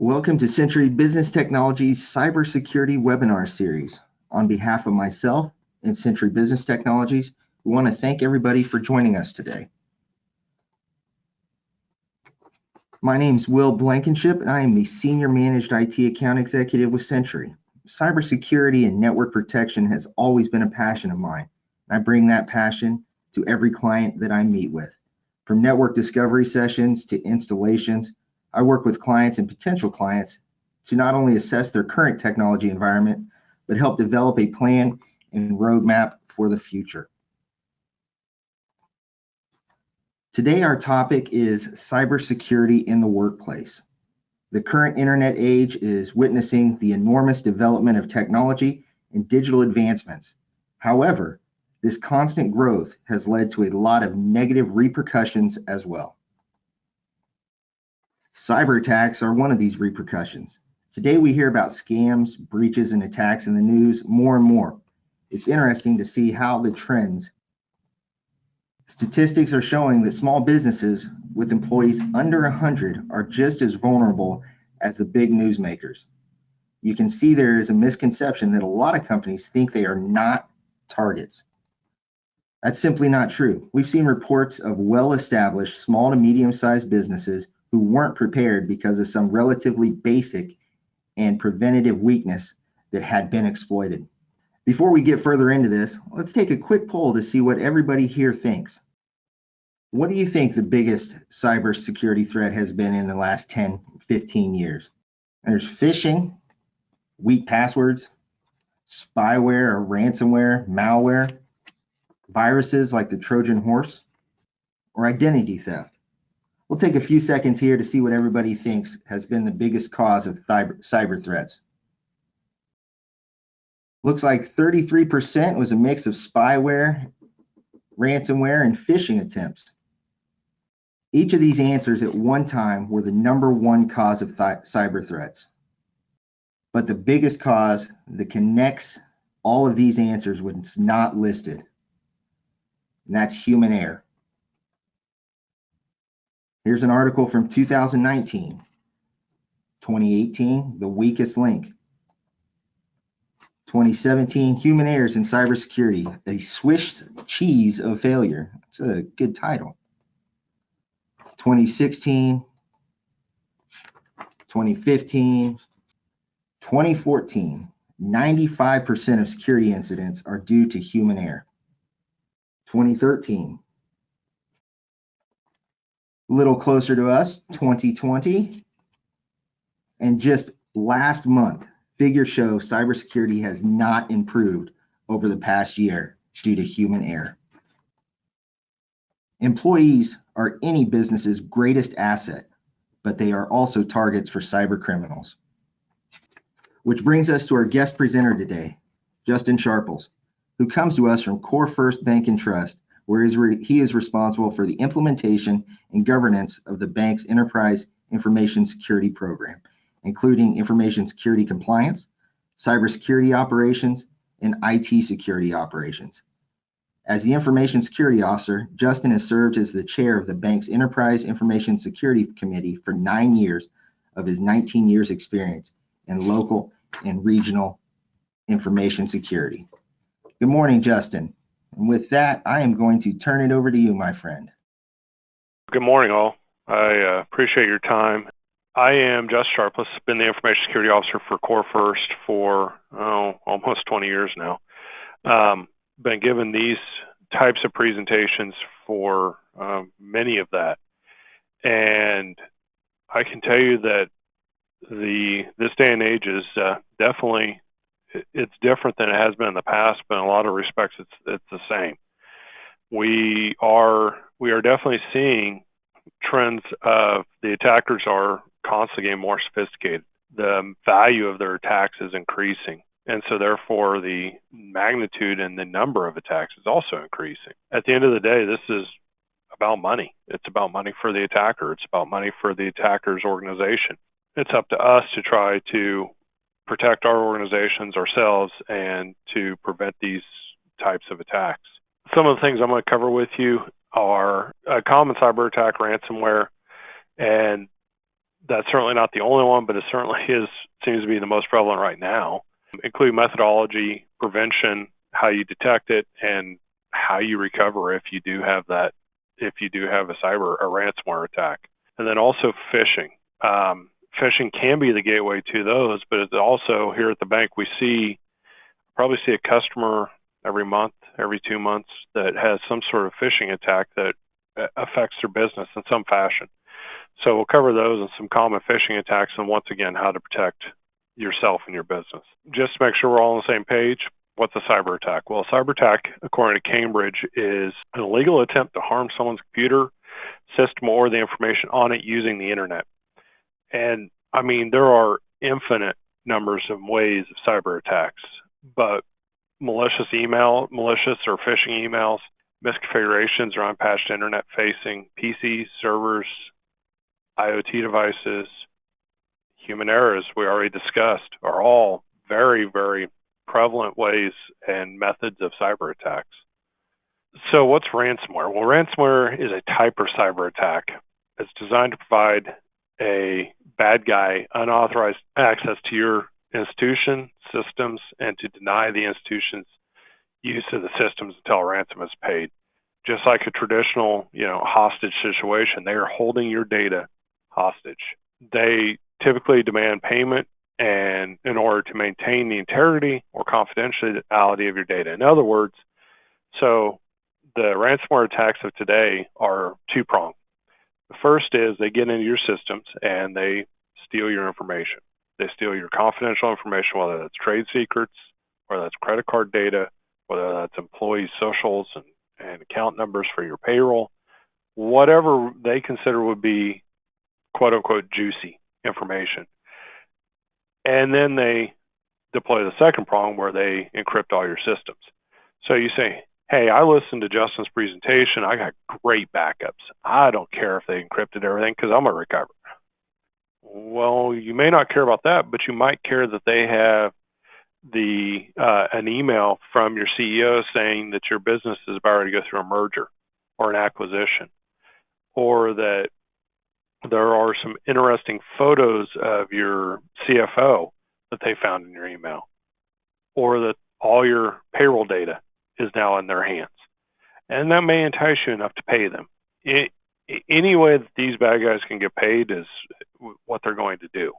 Welcome to Century Business Technology's Cybersecurity webinar series. On behalf of myself and Century Business Technologies, we want to thank everybody for joining us today. My name is Will Blankenship, and I am the Senior Managed IT Account Executive with Century. Cybersecurity and network protection has always been a passion of mine. I bring that passion to every client that I meet with. From network discovery sessions to installations, I work with clients and potential clients to not only assess their current technology environment, but help develop a plan and roadmap for the future. Today, our topic is cybersecurity in the workplace. The current internet age is witnessing the enormous development of technology and digital advancements. However, this constant growth has led to a lot of negative repercussions as well. Cyber attacks are one of these repercussions. Today we hear about scams, breaches, and attacks in the news more and more. It's interesting to see how the trends. Statistics are showing that small businesses with employees under 100 are just as vulnerable as the big newsmakers. You can see there is a misconception that a lot of companies think they are not targets. That's simply not true. We've seen reports of well-established small to medium-sized businesses who weren't prepared because of some relatively basic and preventative weakness that had been exploited. Before we get further into this, let's take a quick poll to see what everybody here thinks. What do you think the biggest cybersecurity threat has been in the last 10, 15 years? There's phishing, weak passwords, spyware or ransomware, malware, viruses like the Trojan horse, or identity theft. We'll take a few seconds here to see what everybody thinks has been the biggest cause of cyber threats. Looks like 33% was a mix of spyware, ransomware, and phishing attempts. Each of these answers at one time were the number one cause of cyber threats. But the biggest cause that connects all of these answers was not listed, and that's human error. Here's an article from 2019. 2018, the weakest link. 2017, human errors in cybersecurity, a Swiss cheese of failure. It's a good title. 2016, 2015, 2014, 95% of security incidents are due to human error. 2013, a little closer to us, 2020, and just last month, figures show cybersecurity has not improved over the past year due to human error. Employees are any business's greatest asset, but they are also targets for cyber criminals. Which brings us to our guest presenter today, Justin Sharples, who comes to us from CoreFirst Bank Trust, where he is responsible for the implementation and governance of the bank's enterprise information security program, including information security compliance, cybersecurity operations, and IT security operations. As the Information Security Officer, Justin has served as the chair of the bank's Enterprise Information Security Committee for 9 years of his 19 years experience in local and regional information security. Good morning, Justin. And with that, I am going to turn it over to you, my friend. Good morning, all. I appreciate your time. I am Justin Sharples, been the Information Security Officer for CoreFirst for almost 20 years now. Been given these types of presentations for many of that. And I can tell you that this day and age is definitely, it's different than it has been in the past, but in a lot of respects, it's the same. We are definitely seeing trends of the attackers are constantly getting more sophisticated. The value of their attacks is increasing. And so therefore the magnitude and the number of attacks is also increasing. At the end of the day, this is about money. It's about money for the attacker. It's about money for the attacker's organization. It's up to us to try to protect our organizations ourselves and to prevent these types of attacks. Some of the things I'm going to cover with you are a common cyber attack, ransomware, and That's certainly not the only one, but it certainly seems to be the most prevalent right now, including methodology, prevention, how you detect it, and how you recover if you do have a ransomware attack. And then also phishing. Phishing can be the gateway to those, but it's also here at the bank, probably see a customer every month, every 2 months that has some sort of phishing attack that affects their business in some fashion. So we'll cover those and some common phishing attacks, and once again, how to protect yourself and your business. Just to make sure we're all on the same page, what's a cyber attack? Well, a cyber attack, according to Cambridge, is an illegal attempt to harm someone's computer, system, or the information on it using the internet. And I mean, there are infinite numbers of ways of cyber attacks, but malicious or phishing emails, misconfigurations or unpatched internet-facing PCs, servers, IoT devices, human errors we already discussed are all very, very prevalent ways and methods of cyber attacks. So what's ransomware? Well, ransomware is a type of cyber attack. It's designed to provide a bad guy unauthorized access to your institution, systems, and to deny the institution's use of the systems until a ransom is paid. Just like a traditional, hostage situation, they are holding your data hostage. They typically demand payment and in order to maintain the integrity or confidentiality of your data. In other words, so the ransomware attacks of today are two-pronged. The first is they get into your systems and they steal your information. They steal your confidential information, whether that's trade secrets, whether that's credit card data, whether that's employee socials and account numbers for your payroll, whatever they consider would be quote unquote juicy information. And then they deploy the second prong where they encrypt all your systems. So you say, hey, I listened to Justin's presentation. I got great backups. I don't care if they encrypted everything because I'm going to recover. Well, you may not care about that, but you might care that they have an email from your CEO saying that your business is about to go through a merger or an acquisition, or that there are some interesting photos of your CFO that they found in your email, or that all your payroll data is now in their hands. And that may entice you enough to pay them. Any way that these bad guys can get paid is what they're going to do.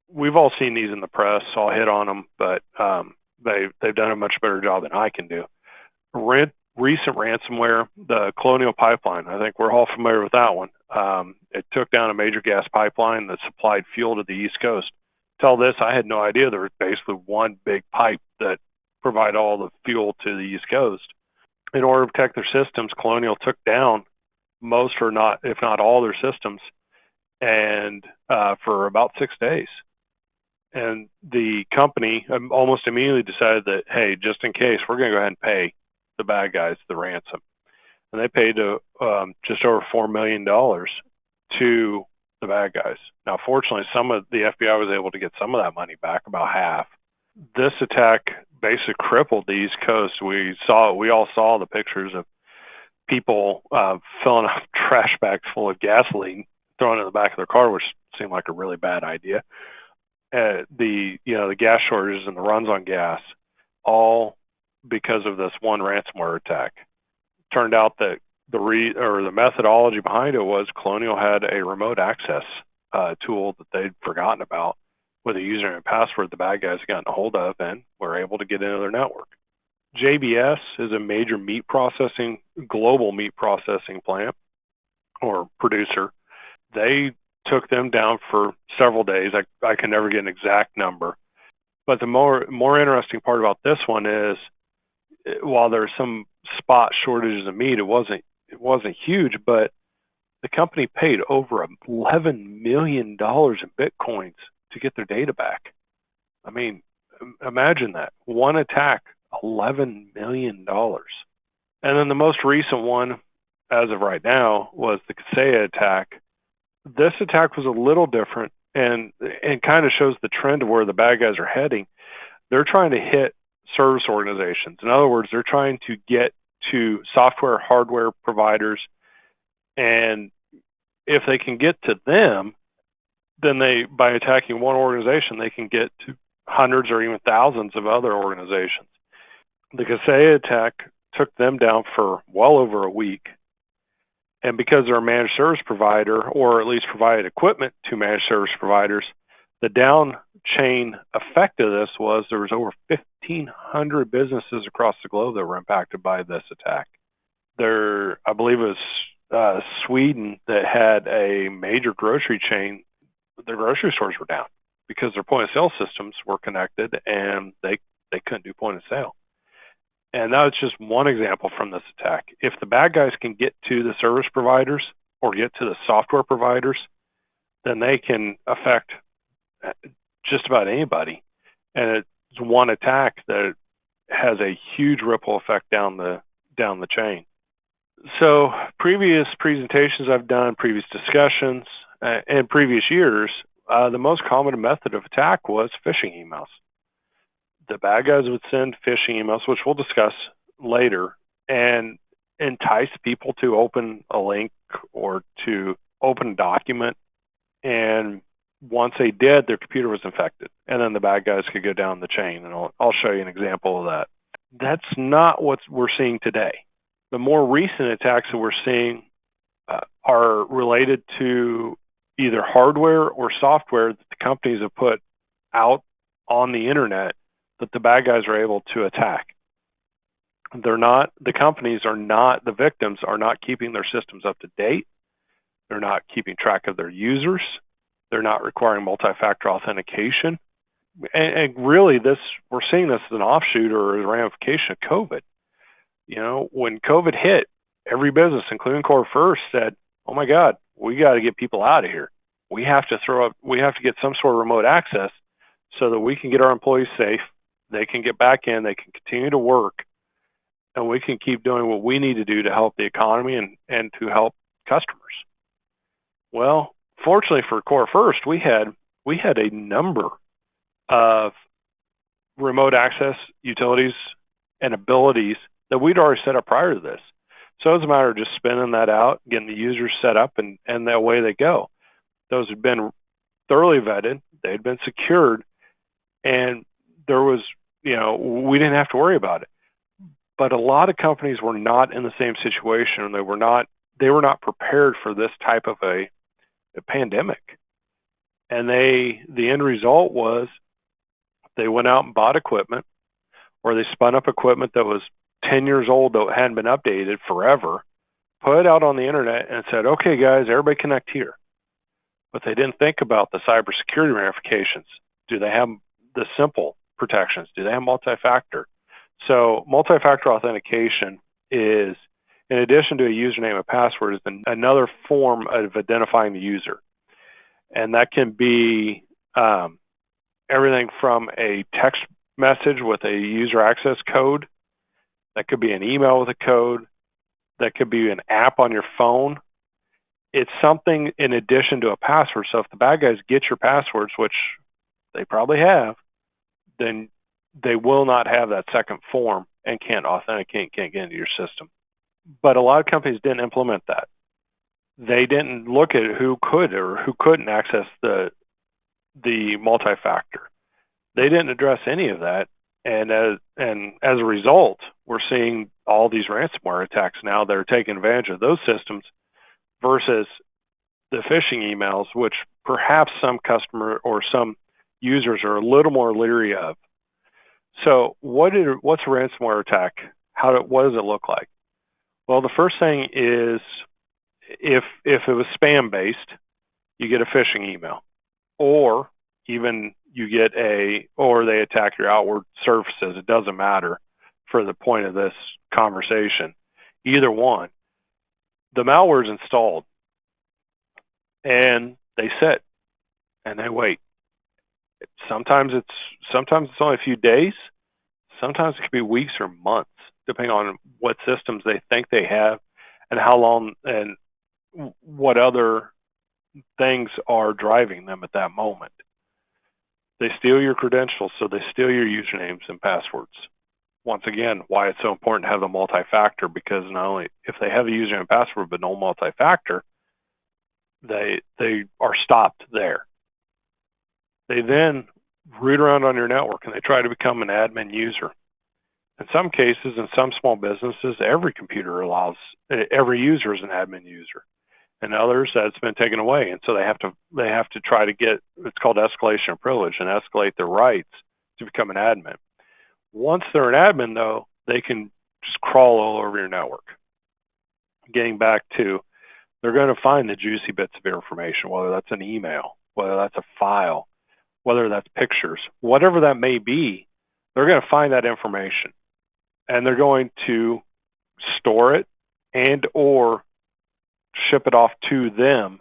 We've all seen these in the press, so I'll hit on them, but they've done a much better job than I can do. Recent ransomware, the Colonial Pipeline, I think we're all familiar with that one. It took down a major gas pipeline that supplied fuel to the East Coast. Till this, I had no idea there was basically one big pipe that provided all the fuel to the East Coast. In order to protect their systems, Colonial took down most or not, if not all their systems, and for about 6 days. And the company almost immediately decided that, hey, just in case, we're going to go ahead and pay the bad guys the ransom. And they paid just over $4 million to the bad guys. Now, fortunately, some of the FBI was able to get some of that money back, about half. This attack basically crippled the East Coast. We all saw the pictures of people filling up trash bags full of gasoline, throwing it in the back of their car, which seemed like a really bad idea. The gas shortages and the runs on gas, all because of this one ransomware attack. Turned out that the methodology behind it was Colonial had a remote access tool that they'd forgotten about with a username and password the bad guys had gotten a hold of and were able to get into their network. JBS is a major global meat processing plant or producer. They took them down for several days. I can never get an exact number. But the more interesting part about this one is, while there's some spot shortages of meat, it wasn't huge, but the company paid over $11 million in Bitcoins to get their data back. I mean, imagine that. One attack, $11 million. And then the most recent one, as of right now, was the Kaseya attack. This attack was a little different and kind of shows the trend of where the bad guys are heading. They're trying to hit service organizations. In other words, they're trying to get to software, hardware providers, and if they can get to them, then by attacking one organization, they can get to hundreds or even thousands of other organizations. The Kaseya attack took them down for well over a week. And because they're a managed service provider, or at least provided equipment to managed service providers, the down chain effect of this was there was over 1,500 businesses across the globe that were impacted by this attack. I believe it was Sweden that had a major grocery chain. Their grocery stores were down because their point of sale systems were connected and they couldn't do point of sale. And that was just one example from this attack. If the bad guys can get to the service providers or get to the software providers, then they can affect just about anybody. And it's one attack that has a huge ripple effect down the chain. So previous presentations I've done, previous discussions, and previous years, the most common method of attack was phishing emails. The bad guys would send phishing emails, which we'll discuss later, and entice people to open a link or to open a document. And once they did, their computer was infected. And then the bad guys could go down the chain. And I'll show you an example of that. That's not what we're seeing today. The more recent attacks that we're seeing are related to either hardware or software that the companies have put out on the internet that the bad guys are able to attack. The companies are not, the victims are not keeping their systems up to date. They're not keeping track of their users. They're not requiring multi-factor authentication. And really we're seeing this as an offshoot or a ramification of COVID. You know, when COVID hit, every business, including CoreFirst, said, oh my God, we got to get people out of here. We have to get some sort of remote access so that we can get our employees safe. They can get back in, they can continue to work, and we can keep doing what we need to do to help the economy and to help customers. Well, fortunately for CoreFirst, we had a number of remote access utilities and abilities that we'd already set up prior to this. So it's a matter of just spinning that out, getting the users set up, and away they go. Those had been thoroughly vetted, they'd been secured, and there was, we didn't have to worry about it. But a lot of companies were not in the same situation, and they were not prepared for this type of a pandemic. And the end result was they went out and bought equipment, or they spun up equipment that was 10 years old that hadn't been updated forever, put it out on the internet and said, okay, guys, everybody connect here. But they didn't think about the cybersecurity ramifications. Do they have the simple protections? Do they have multi-factor? So multi-factor authentication is, in addition to a username and password, is another form of identifying the user. And that can be everything from a text message with a user access code. That could be an email with a code. That could be an app on your phone. It's something in addition to a password. So if the bad guys get your passwords, which they probably have, then they will not have that second form and can't authenticate, can't get into your system. But a lot of companies didn't implement that. They didn't look at who could or who couldn't access the multi-factor. They didn't address any of that. And as a result, we're seeing all these ransomware attacks now that are taking advantage of those systems versus the phishing emails, which perhaps some customer or some users are a little more leery of. So what's a ransomware attack? What does it look like? Well, the first thing is if it was spam based, you get a phishing email, or even or they attack your outward surfaces. It doesn't matter for the point of this conversation. Either one. The malware is installed and they sit and they wait. Sometimes it's only a few days. Sometimes it could be weeks or months, depending on what systems they think they have and how long and what other things are driving them at that moment. They steal your credentials, so they steal your usernames and passwords. Once again, why it's so important to have the multi-factor, because not only if they have a username and password but no multi-factor, they are stopped there. They then root around on your network and they try to become an admin user. In some cases, in some small businesses, every user is an admin user. In others, that's been taken away, and so they have to try to get, it's called escalation of privilege, and escalate their rights to become an admin. Once they're an admin, though, they can just crawl all over your network. Getting back to, they're going to find the juicy bits of information, whether that's an email, whether that's a file, whether that's pictures, whatever that may be, they're going to find that information. And they're going to store it and or ship it off to them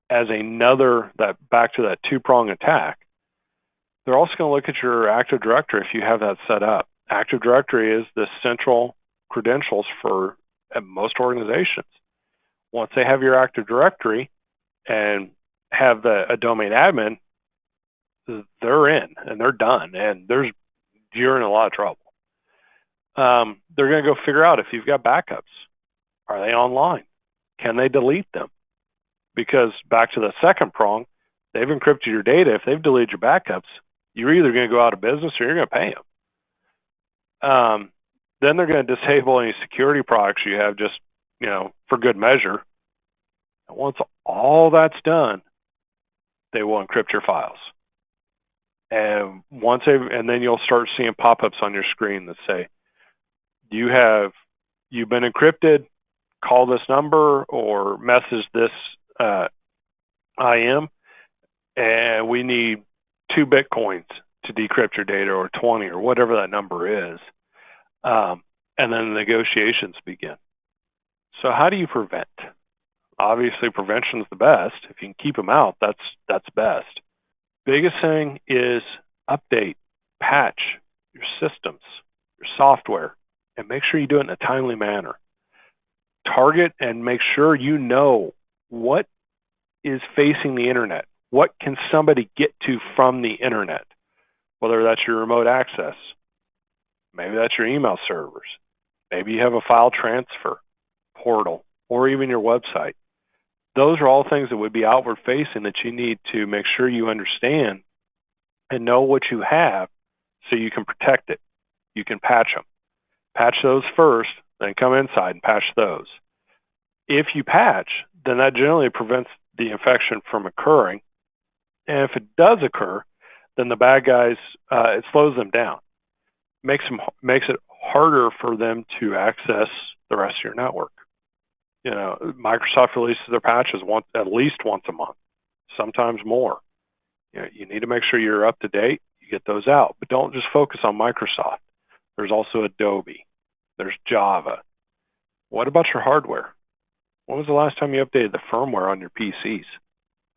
as back to that two-prong attack. They're also going to look at your Active Directory if you have that set up. Active Directory is the central credentials for most organizations. Once they have your Active Directory and have a domain admin, they're in and they're done, and you're in a lot of trouble. They're going to go figure out if you've got backups. Are they online? Can they delete them? Because back to the second prong, they've encrypted your data. If they've deleted your backups, you're either going to go out of business or you're going to pay them. Then they're going to disable any security products you have just, for good measure. And once all that's done, they will encrypt your files. And then you'll start seeing pop-ups on your screen that say, you've been encrypted, call this number or message this IM, and we need 2 Bitcoins to decrypt your data, or 20, or whatever that number is. And then the negotiations begin. So how do you prevent? Obviously, prevention is the best. If you can keep them out, that's best. Biggest thing is update, patch your systems, your software, and make sure you do it in a timely manner. Target and make sure you know what is facing the internet. What can somebody get to from the internet? Whether that's your remote access, maybe that's your email servers, maybe you have a file transfer portal, or even your website. Those are all things that would be outward facing that you need to make sure you understand and know what you have so you can protect it. You can patch them. Patch those first, then come inside and patch those. If you patch, then that generally prevents the infection from occurring. And if it does occur, then the bad guys, it slows them down. Makes it harder for them to access the rest of your network. Microsoft releases their patches at least once a month, sometimes more. You need to make sure you're up to date. You get those out, but don't just focus on Microsoft. There's also Adobe. There's Java. What about your hardware? When was the last time you updated the firmware on your PCs?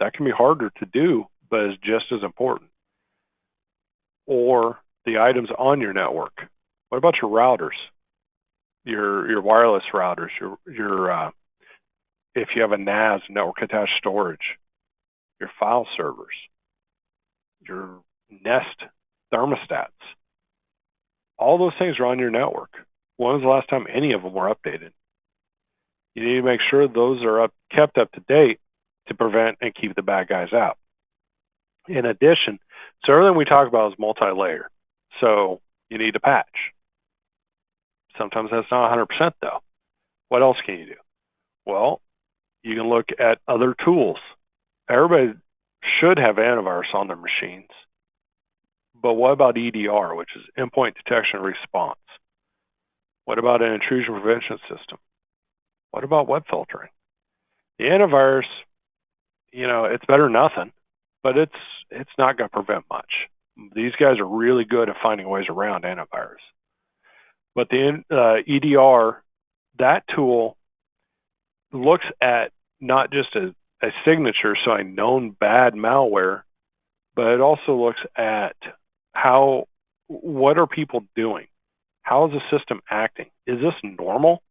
That can be harder to do, but is just as important. Or the items on your network. What about your routers? Your wireless routers, your if you have a NAS, network attached storage, your file servers, your Nest thermostats. All those things are on your network. When was the last time any of them were updated? You need to make sure those are kept up to date to prevent and keep the bad guys out. In addition, so everything we talk about is multi-layer. So you need to patch. Sometimes that's not 100% though. What else can you do? Well, you can look at other tools. Everybody should have antivirus on their machines. But what about EDR, which is endpoint detection and response? What about an intrusion prevention system? What about web filtering? The antivirus, it's better than nothing, but it's not going to prevent much. These guys are really good at finding ways around antivirus. But the EDR, that tool looks at not just a signature, so a known bad malware, but it also looks at what are people doing? How is the system acting? Is this normal?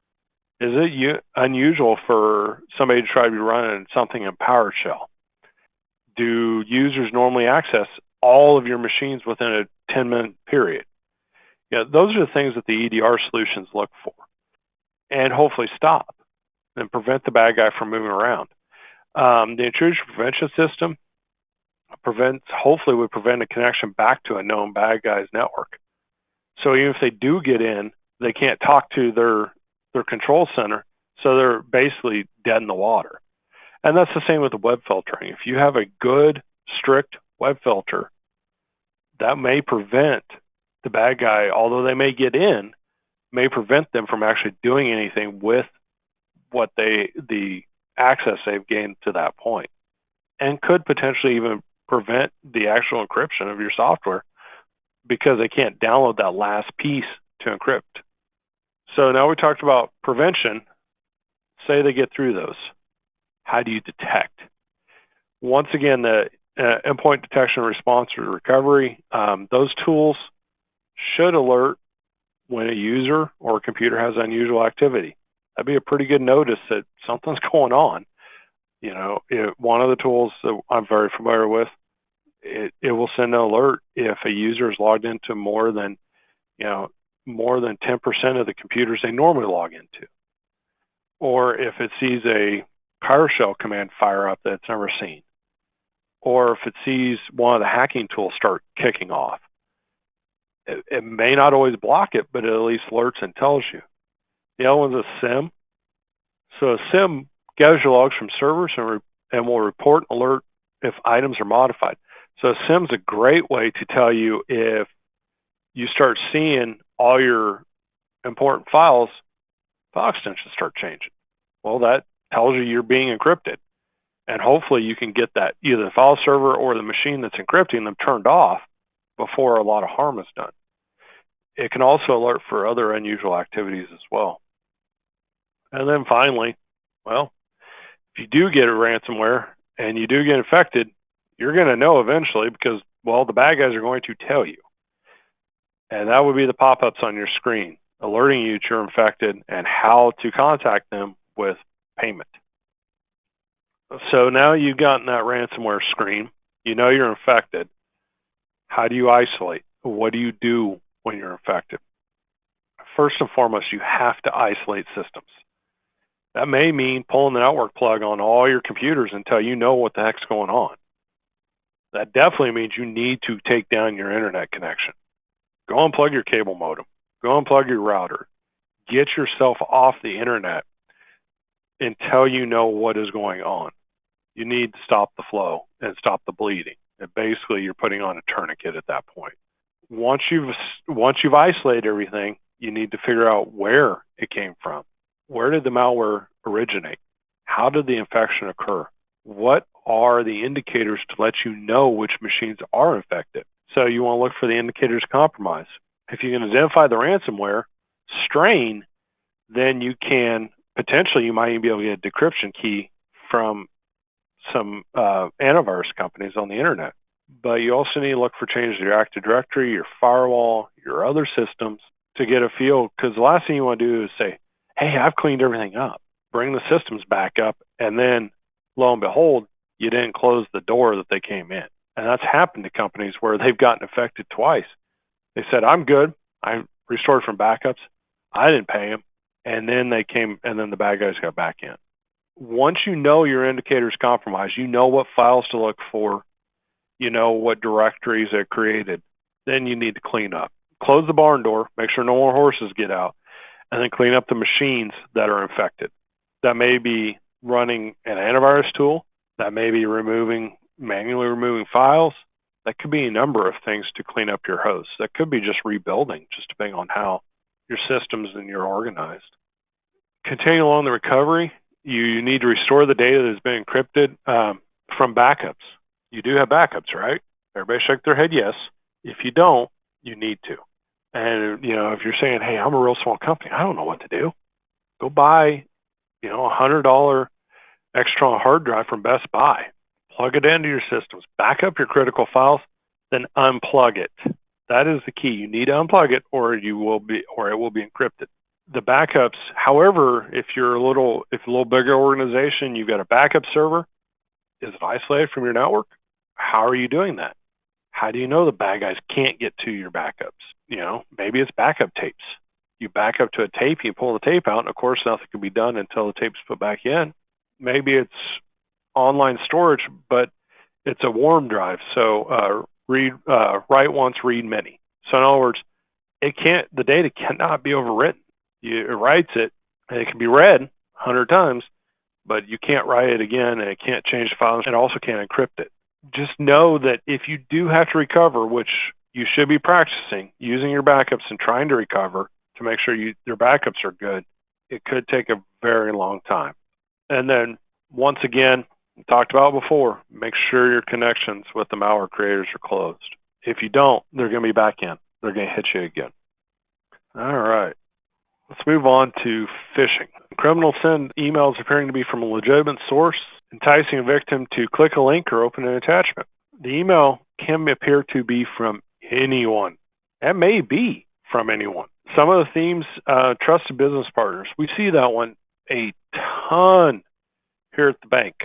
Is it unusual for somebody to try to be running something in PowerShell? Do users normally access all of your machines within a 10-minute period? Those are the things that the EDR solutions look for, and hopefully stop and prevent the bad guy from moving around. The intrusion prevention system hopefully would prevent a connection back to a known bad guy's network. So even if they do get in, they can't talk to their control center, so they're basically dead in the water. And that's the same with the web filtering. If you have a good, strict web filter, that may prevent the bad guy, although they may get in, may prevent them from actually doing anything with what the access they've gained to that point, and could potentially even prevent the actual encryption of your software because they can't download that last piece to encrypt. So now we talked about prevention. Say they get through those. How do you detect? Once again, the endpoint detection, response, or recovery, those tools should alert when a user or a computer has unusual activity. That'd be a pretty good notice that something's going on. One of the tools that I'm very familiar with, it will send an alert if a user is logged into more than 10% of the computers they normally log into, or if it sees a PowerShell command fire up that it's never seen, or if it sees one of the hacking tools start kicking off. It may not always block it, but it at least alerts and tells you. The other one's a SIM. So a SIM gathers your logs from servers and will report and alert if items are modified. So a SIM's a great way to tell you if you start seeing all your important file extensions start changing. Well, that tells you you're being encrypted. And hopefully you can get that, either the file server or the machine that's encrypting them, turned off before a lot of harm is done. It can also alert for other unusual activities as well. And then finally, well, if you do get a ransomware and you do get infected, you're going to know eventually because, well, the bad guys are going to tell you. And that would be the pop-ups on your screen, alerting you that you're infected and how to contact them with payment. So now you've gotten that ransomware screen. You know you're infected. How do you isolate? What do you do when you're infected? First and foremost, you have to isolate systems. That may mean pulling the network plug on all your computers until you know what the heck's going on. That definitely means you need to take down your internet connection. Go unplug your cable modem. Go unplug your router. Get yourself off the internet until you know what is going on. You need to stop the flow and stop the bleeding. And basically, you're putting on a tourniquet at that point. Once you've isolated everything, you need to figure out where it came from. Where did the malware originate? How did the infection occur? What are the indicators to let you know which machines are infected? So you want to look for the indicators of compromise. If you can identify the ransomware strain, then you can potentially, you might even be able to get a decryption key from some antivirus companies on the internet. But you also need to look for changes to your Active Directory, your firewall, your other systems to get a feel, because the last thing you want to do is say, hey, I've cleaned everything up. Bring the systems back up, and then lo and behold, you didn't close the door that they came in. And that's happened to companies where they've gotten affected twice. They said, I'm good. I restored from backups. I didn't pay them. And then they came, and then the bad guys got back in. Once you know your indicators compromised, you know what files to look for, you know what directories are created, then you need to clean up. Close the barn door, make sure no more horses get out, and then clean up the machines that are infected. That may be running an antivirus tool. That may be manually removing files. That could be a number of things to clean up your host. That could be just rebuilding, just depending on how your systems and you're organized. Continuing along the recovery, you need to restore the data that has been encrypted from backups. You do have backups, right? Everybody shake their head yes. If you don't, you need to. And, if you're saying, hey, I'm a real small company, I don't know what to do. Go buy, a $100 external hard drive from Best Buy. Plug it into your systems. Back up your critical files, then unplug it. That is the key. You need to unplug it, or it will be encrypted. The backups, however, if you're a little bigger organization, you've got a backup server. Is it isolated from your network? How are you doing that? How do you know the bad guys can't get to your backups? Maybe it's backup tapes. You back up to a tape, you pull the tape out, and of course nothing can be done until the tape's put back in. Maybe it's online storage, but It's a warm drive, so write once, read many. So in other words, the data cannot be overwritten. It writes it, and it can be read 100 times, but you can't write it again, and it can't change the files, and also can't encrypt it. Just know that if you do have to recover, which you should be practicing, using your backups and trying to recover to make sure your backups are good, it could take a very long time. And then, once again, talked about before, make sure your connections with the malware creators are closed. If you don't, they're going to be back in. They're going to hit you again. All right. Let's move on to phishing. Criminals send emails appearing to be from a legitimate source, enticing a victim to click a link or open an attachment. The email can appear to be from anyone. That may be from anyone. Some of the themes, trusted business partners. We see that one a ton here at the bank.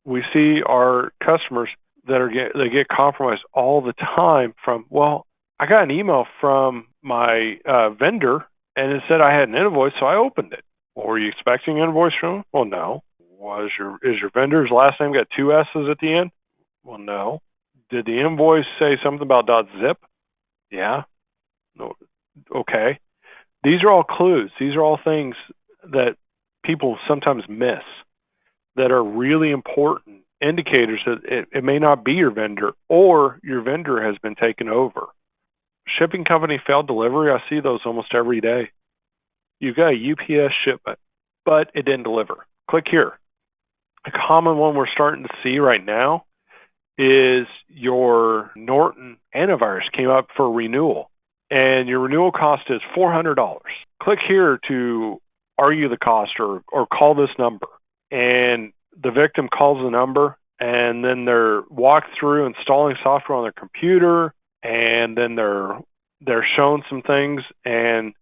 We see our customers they get compromised all the time from, well, I got an email from my vendor, and it said I had an invoice, so I opened it. Well, were you expecting an invoice from him? Well, no. Is your vendor's last name got 2 S's at the end? Well, no. Did the invoice say something about .zip? Yeah. No. Okay. These are all clues. These are all things that people sometimes miss that are really important indicators that it may not be your vendor, or your vendor has been taken over. Shipping company failed delivery. I see those almost every day. You've got a UPS shipment, but it didn't deliver. Click here. A common one we're starting to see right now is your Norton antivirus came up for renewal, and your renewal cost is $400. Click here to argue the cost or call this number. And the victim calls the number, and then they're walked through installing software on their computer, and then they're shown some things, and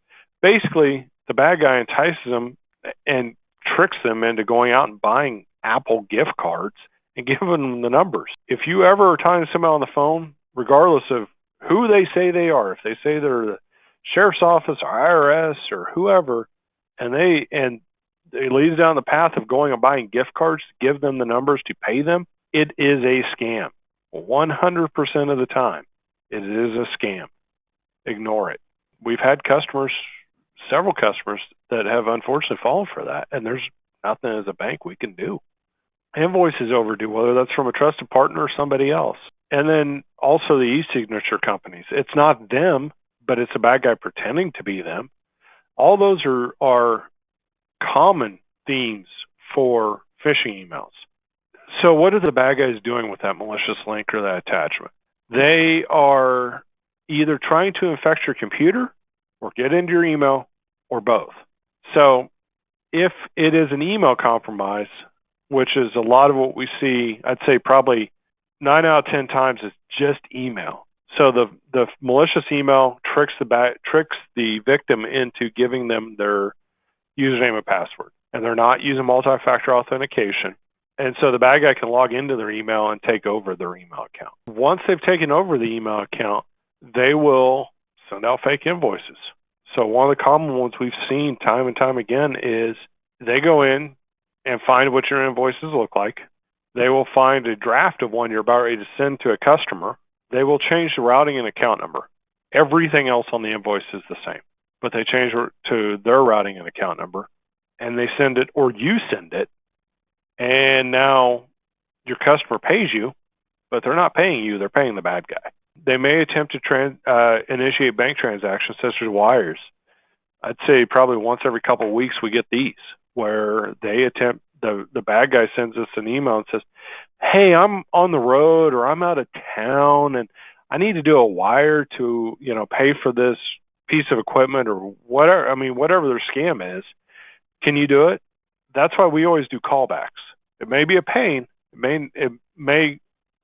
basically the bad guy entices them and tricks them into going out and buying Apple gift cards and giving them the numbers. If you ever are talking to somebody on the phone, regardless of who they say they are, if they say they're the sheriff's office or IRS or whoever, and it leads down the path of going and buying gift cards to give them the numbers to pay them, it is a scam. 100% of the time, it is a scam. Ignore it. We've had several customers that have unfortunately fallen for that, and there's nothing as a bank we can do. Invoices overdue, whether that's from a trusted partner or somebody else. And then also the e-signature companies. It's not them, but it's a bad guy pretending to be them. All those are common themes for phishing emails. So what are the bad guys doing with that malicious link or that attachment? They are either trying to infect your computer or get into your email, or both. So if it is an email compromise, which is a lot of what we see, I'd say probably 9 out of 10 times it's just email. So the malicious email tricks the victim into giving them their username and password, and they're not using multi-factor authentication. And so the bad guy can log into their email and take over their email account. Once they've taken over the email account, they will send out fake invoices. So one of the common ones we've seen time and time again is they go in and find what your invoices look like. They will find a draft of one you're about ready to send to a customer. They will change the routing and account number. Everything else on the invoice is the same, but they change it to their routing and account number, and they send it, or you send it, and now your customer pays you, but they're not paying you, they're paying the bad guy. They may attempt to initiate bank transactions such as wires. I'd say probably once every couple of weeks we get these, where they attempt, the bad guy sends us an email and says, hey, I'm on the road or I'm out of town and I need to do a wire to, pay for this piece of equipment or whatever their scam is. Can you do it? That's why we always do callbacks. It may be a pain. It may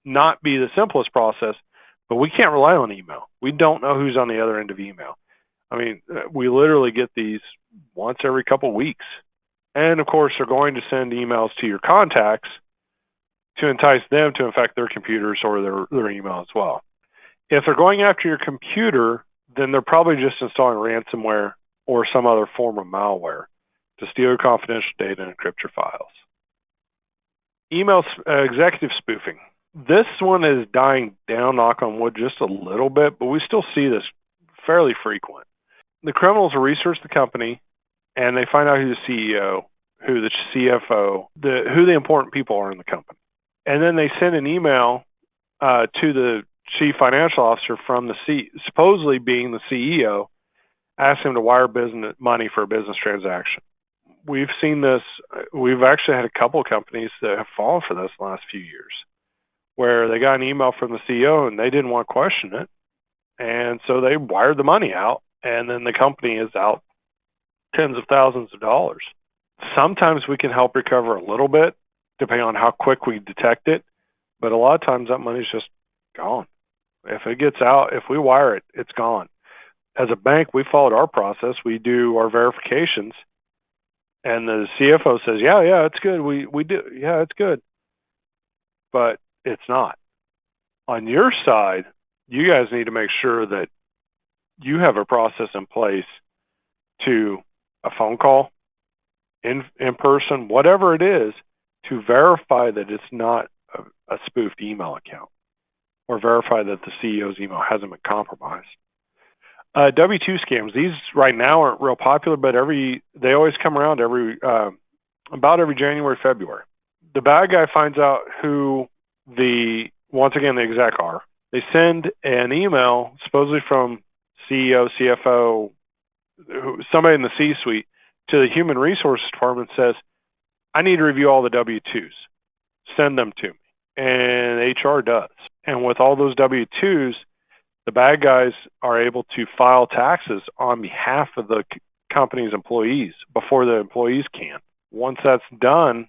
not be the simplest process, but we can't rely on email. We don't know who's on the other end of email. We literally get these once every couple of weeks. And of course, they're going to send emails to your contacts to entice them to infect their computers or their email as well. If they're going after your computer, then they're probably just installing ransomware or some other form of malware to steal your confidential data and encrypt your files. Email executive spoofing. This one is dying down, knock on wood, just a little bit, but we still see this fairly frequent. The criminals will research the company, and they find out who the CEO, who the CFO, who the important people are in the company. And then they send an email to the chief financial officer from supposedly being the CEO, asking him to wire business money for a business transaction. We've seen this. We've actually had a couple of companies that have fallen for this the last few years, where they got an email from the CEO and they didn't want to question it. And so they wired the money out, and then the company is out tens of thousands of dollars. Sometimes we can help recover a little bit, depending on how quick we detect it. But a lot of times that money's just gone. If it gets out, if we wire it, it's gone. As a bank, we followed our process. We do our verifications, and the CFO says, yeah, it's good. We do. Yeah, it's good. But it's not. On your side, you guys need to make sure that you have a process in place to a phone call, in person, whatever it is, to verify that it's not a spoofed email account, or verify that the CEO's email hasn't been compromised. W-2 scams, these right now aren't real popular, but they always come around about every January, February. The bad guy finds out who once again, the exec are. They send an email, supposedly from CEO, CFO, somebody in the C-suite, to the human resources department, says, I need to review all the W-2s. Send them to me. And HR does. And with all those W-2s, the bad guys are able to file taxes on behalf of the company's employees before the employees can. Once that's done,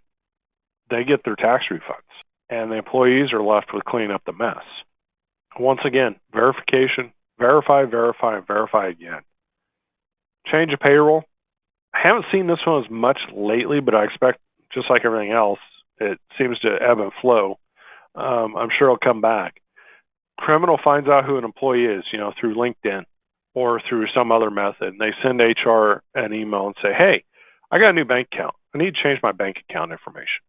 they get their tax refunds, and the employees are left with cleaning up the mess. Once again, verification, verify, and verify again. Change of payroll. I haven't seen this one as much lately, but I expect, just like everything else, it seems to ebb and flow. I'm sure it'll come back. Criminal finds out who an employee is, through LinkedIn or through some other method, and they send HR an email and say, hey, I got a new bank account. I need to change my bank account information.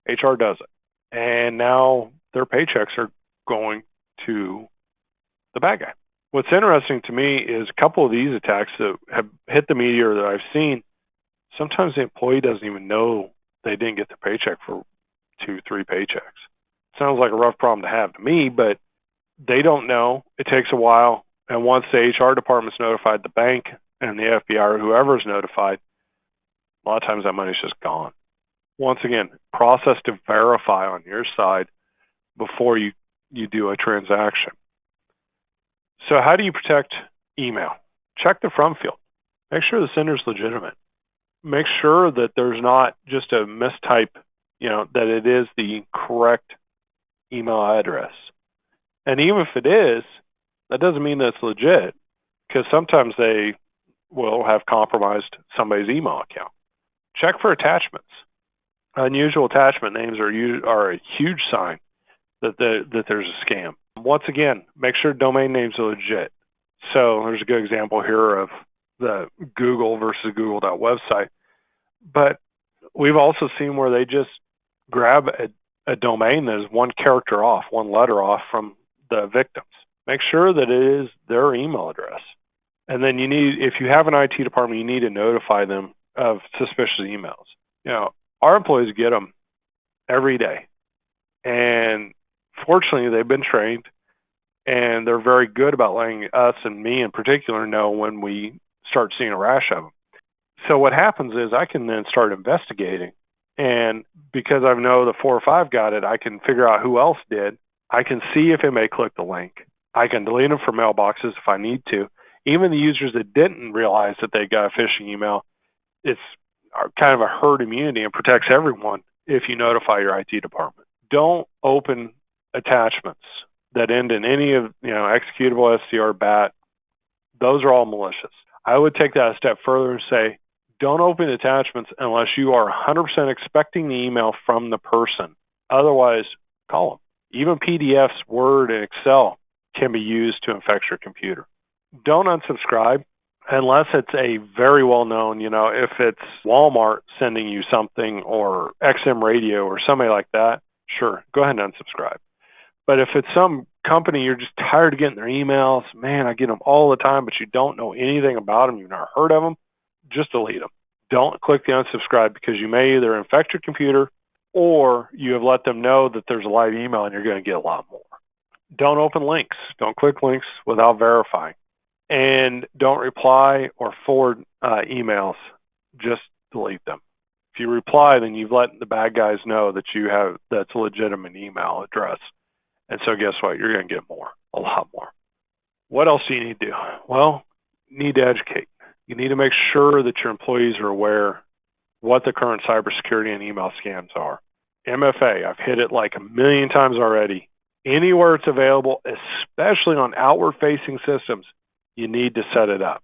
HR does it. And now their paychecks are going to the bad guy. What's interesting to me is a couple of these attacks that have hit the media or that I've seen, sometimes the employee doesn't even know they didn't get their paycheck for 2-3 paychecks. Sounds like a rough problem to have to me, but they don't know. It takes a while. And once the HR department's notified the bank and the FBI or whoever's notified, a lot of times that money's just gone. Once again, process to verify on your side before you do a transaction. So how do you protect email? Check the from field. Make sure the sender's legitimate. Make sure that there's not just a mistype, that it is the correct email address. And even if it is, that doesn't mean that it's legit, because sometimes they will have compromised somebody's email account. Check for attachments. Unusual attachment names are a huge sign that there's a scam. Once again, make sure domain names are legit. So there's a good example here of the Google versus Google.website. But we've also seen where they just grab a domain that is one character off, one letter off from the victims. Make sure that it is their email address. And then if you have an IT department, you need to notify them of suspicious emails. Our employees get them every day. And fortunately, they've been trained, and they're very good about letting us, and me in particular, know when we start seeing a rash of them. So what happens is I can then start investigating, and because I know the 4 or 5 got it, I can figure out who else did. I can see if anybody clicked the link. I can delete them from mailboxes if I need to. Even the users that didn't realize that they got a phishing email, it's kind of a herd immunity and protects everyone if you notify your IT department. Don't open attachments that end in any of, executable, SCR, BAT. Those are all malicious. I would take that a step further and say, don't open attachments unless you are 100% expecting the email from the person. Otherwise, call them. Even PDFs, Word, and Excel can be used to infect your computer. Don't unsubscribe unless it's a very well-known, if it's Walmart sending you something or XM Radio or somebody like that, sure, go ahead and unsubscribe. But if it's some company you're just tired of getting their emails, man, I get them all the time, but you don't know anything about them, you've never heard of them, just delete them. Don't click the unsubscribe, because you may either infect your computer or you have let them know that there's a live email and you're going to get a lot more. Don't open links. Don't click links without verifying. And don't reply or forward emails. Just delete them. If you reply, then you've let the bad guys know that that's a legitimate email address. And so guess what? You're going to get more, a lot more. What else do you need to do? Well, you need to educate. You need to make sure that your employees are aware what the current cybersecurity and email scams are. MFA, I've hit it like a million times already. Anywhere it's available, especially on outward-facing systems, you need to set it up.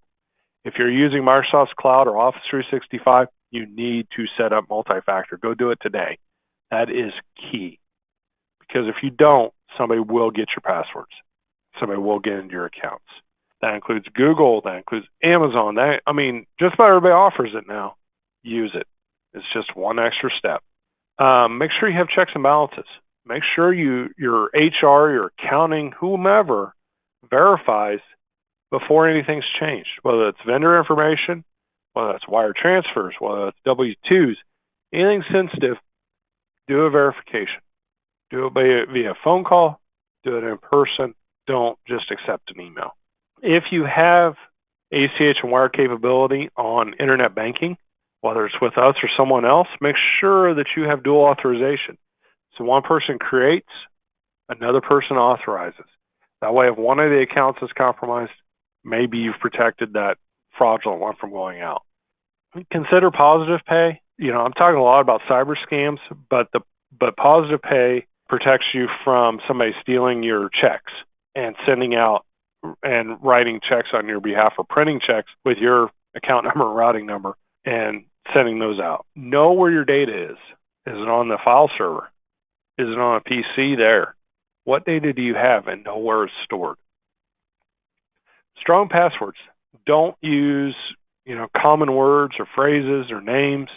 If you're using Microsoft's Cloud or Office 365, you need to set up multi-factor. Go do it today. That is key. Because if you don't, somebody will get your passwords. Somebody will get into your accounts. That includes Google. That includes Amazon. Just about everybody offers it now. Use it. It's just one extra step. Make sure you have checks and balances. Make sure your HR, your accounting, whomever verifies before anything's changed, whether it's vendor information, whether it's wire transfers, whether it's W-2s, anything sensitive, do a verification. Do it via phone call, do it in person. Don't just accept an email. If you have ACH and wire capability on internet banking, whether it's with us or someone else, make sure that you have dual authorization. So one person creates, another person authorizes. That way, if one of the accounts is compromised, maybe you've protected that fraudulent one from going out. Consider positive pay. I'm talking a lot about cyber scams, but positive pay protects you from somebody stealing your checks and sending out and writing checks on your behalf, or printing checks with your account number and routing number and sending those out. Know where your data is. Is it on the file server? Is it on a PC there? What data do you have, and know where it's stored? Strong passwords. Don't use, common words or phrases or names.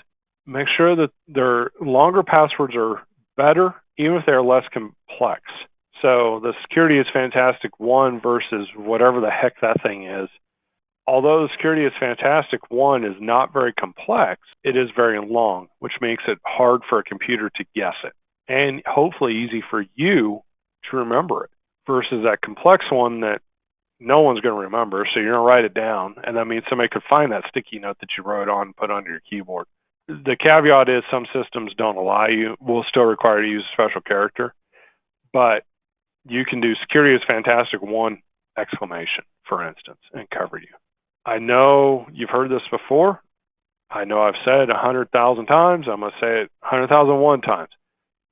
Make sure that their longer passwords are better, even if they're less complex. So the Security is Fantastic 1 versus whatever the heck that thing is. Although the Security is Fantastic 1 is not very complex, it is very long, which makes it hard for a computer to guess it, and hopefully easy for you to remember it, versus that complex one that no one's going to remember, so you're going to write it down, and that means somebody could find that sticky note that you wrote on and put on your keyboard. The caveat is some systems don't allow you, will still require you to use a special character, but you can do Security is Fantastic 1 exclamation, for instance, and cover you. I know you've heard this before. I know I've said it 100,000 times. I'm going to say it 100,001 times.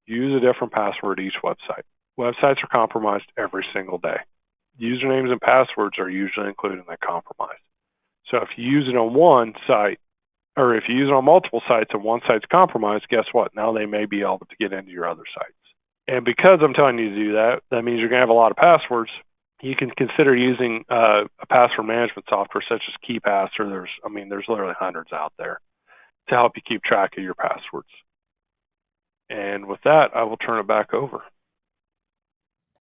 Use a different password each website. Websites are compromised every single day. Usernames and passwords are usually included in that compromise. So if you use it on one site, or if you use it on multiple sites and one site's compromised, guess what? Now they may be able to get into your other sites. And because I'm telling you to do that, that means you're going to have a lot of passwords. You can consider using a password management software such as KeePass, or there's literally hundreds out there to help you keep track of your passwords. And with that, I will turn it back over.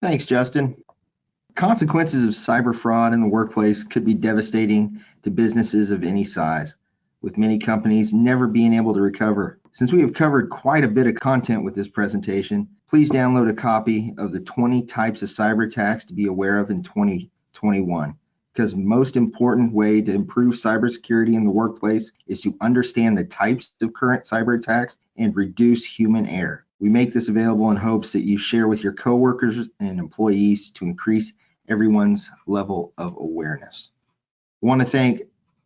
Thanks, Justin. Consequences of cyber fraud in the workplace could be devastating to businesses of any size, with many companies never being able to recover. Since we have covered quite a bit of content with this presentation, please download a copy of the 20 types of cyber attacks to be aware of in 2021. Because the most important way to improve cybersecurity in the workplace is to understand the types of current cyber attacks and reduce human error. We make this available in hopes that you share with your coworkers and employees to increase everyone's level of awareness. I want to thank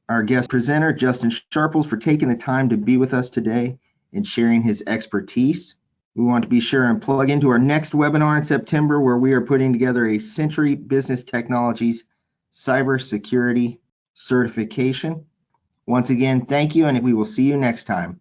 our guest presenter, Justin Sharples, for taking the time to be with us today and sharing his expertise. We want to be sure and plug into our next webinar in September, where we are putting together a Century Business Technologies Cybersecurity certification. Once again, thank you, and we will see you next time.